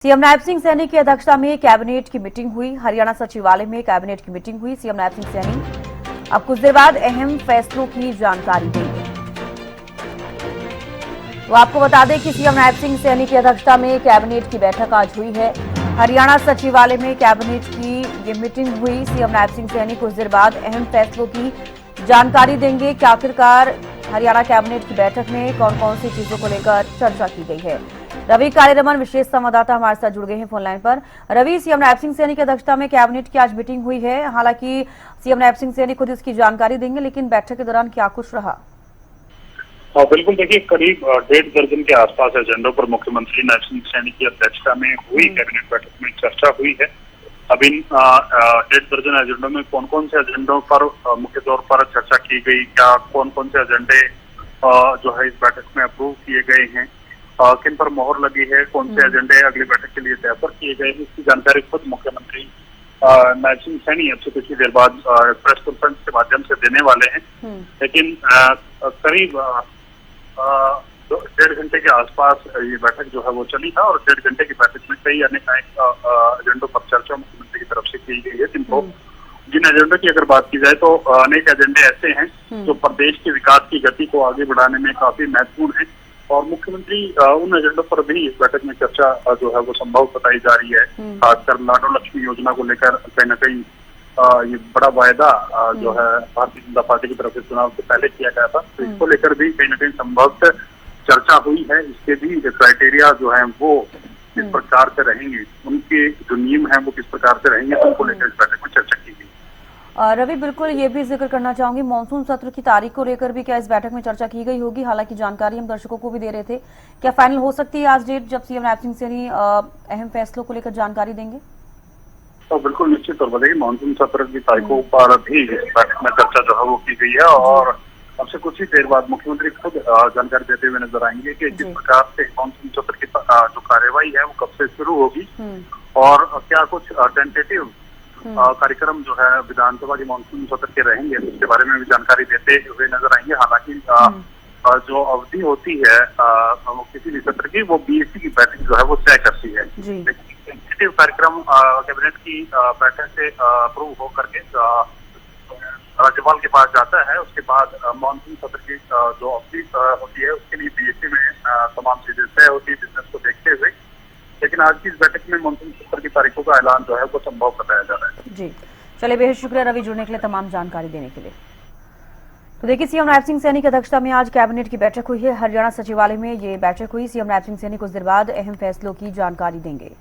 CM Nayab Singh Saini की अध्यक्षता में कैबिनेट की मीटिंग हुई। हरियाणा सचिवालय में कैबिनेट की मीटिंग हुई। सीएम नायब सिंह सैनी अब कुछ देर बाद अहम फैसलों की जानकारी देंगे। तो आपको बता दें कि सीएम नायब सिंह सैनी की अध्यक्षता में कैबिनेट की बैठक आज हुई है। हरियाणा सचिवालय में कैबिनेट की ये मीटिंग हुई। सीएम नायब सिंह सैनी कुछ देर बाद अहम फैसलों की जानकारी देंगे कि आखिरकार हरियाणा कैबिनेट की बैठक में कौन कौन सी चीजों को लेकर चर्चा की गई है। रवि कार्यरमन विशेष संवाददाता हमारे साथ जुड़ गए हैं फोन लाइन पर। रवि, सीएम नायब सिंह सैनी की अध्यक्षता में कैबिनेट की आज मीटिंग हुई है। हालांकि सीएम नायब सिंह सैनी खुद इसकी जानकारी देंगे, लेकिन बैठक के दौरान क्या कुछ रहा? बिल्कुल, देखिए करीब 1.5 दर्जन के आसपास एजेंडों पर मुख्यमंत्री नायब सिंह सैनी की अध्यक्षता में हुई कैबिनेट बैठक में चर्चा हुई है। अब इन 1.5 दर्जन एजेंडों में कौन कौन से एजेंडों पर मुख्य तौर पर चर्चा की गई, क्या कौन कौन से एजेंडे जो है इस बैठक में अप्रूव किए गए हैं, किन पर मोहर लगी है, कौन से एजेंडे अगली बैठक के लिए तय पर किए गए हैं, इसकी जानकारी खुद मुख्यमंत्री नायब सिंह सैनी अब से कुछ ही देर बाद प्रेस कॉन्फ्रेंस के माध्यम से देने वाले हैं। लेकिन करीब 1.5 घंटे के आसपास ये बैठक जो है वो चली है और 1.5 घंटे की बैठक में कई अनेक एजेंडों पर चर्चा मुख्यमंत्री की तरफ से की गई है। जिन एजेंडों की अगर बात की जाए तो अनेक एजेंडे ऐसे हैं जो प्रदेश के विकास की गति को आगे बढ़ाने में काफी महत्वपूर्ण है और मुख्यमंत्री उन एजेंडों पर भी इस बैठक में चर्चा जो है वो संभव बताई जा रही है। खासकर लाडो लक्ष्मी योजना को लेकर कहीं न कहीं ये बड़ा वायदा जो है भारतीय जनता पार्टी की तरफ से चुनाव से पहले किया गया था, तो इसको लेकर भी कहीं न कहीं संभवतः चर्चा हुई है। इसके भी क्राइटेरिया जो है वो किस प्रकार से रहेंगे, उनके जो नियम है वो किस प्रकार से रहेंगे, उनको लेकर इस बैठक में चर्चा की गई। रवि, बिल्कुल ये भी जिक्र करना चाहूंगी, मानसून सत्र की तारीख को लेकर भी क्या इस बैठक में चर्चा की गई होगी? हालांकि जानकारी हम दर्शकों को भी दे रहे थे, क्या फाइनल हो सकती है आज डेट जब सीएम नायब सिंह सैनी अहम फैसलों को लेकर जानकारी देंगे? तो बिल्कुल निश्चित तौर पर देखिए मानसून सत्र की तारीखों पर भी इस बैठक में चर्चा जो है वो की गई है और अब से कुछ ही देर बाद मुख्यमंत्री खुद जानकारी देते हुए नजर आएंगे कि किस प्रकार से मानसून सत्र की जो कार्यवाही है वो कब से शुरू होगी और क्या कुछ टेंटेटिव कार्यक्रम जो है विधानसभा के मानसून सत्र के रहेंगे, उसके बारे में भी जानकारी देते हुए नजर आएंगे। हालांकि जो अवधि होती है किसी भी सत्र की वो बीएससी की बैठक जो है वो तय करती है। लेकिन कार्यक्रम कैबिनेट की बैठक से अप्रूव होकर के राज्यपाल के पास जाता है, उसके बाद मानसून सत्र की जो अवधि होती है उसके लिए बीएससी में तमाम चीजें तय होती है बिजनेस को देखते हुए। लेकिन आज की इस बैठक में मानसून सत्र की तारीखों का ऐलान जो है वो संभव बताया जा रहा है। जी, चलिए, बेहद शुक्रिया रवि जुड़ने के लिए, तमाम जानकारी देने के लिए। तो देखिए, सीएम नायब सिंह सैनी की अध्यक्षता में आज कैबिनेट की बैठक हुई है। हरियाणा सचिवालय में ये बैठक हुई। सीएम नायब सिंह सैनी कुछ देर बाद अहम फैसलों की जानकारी देंगे।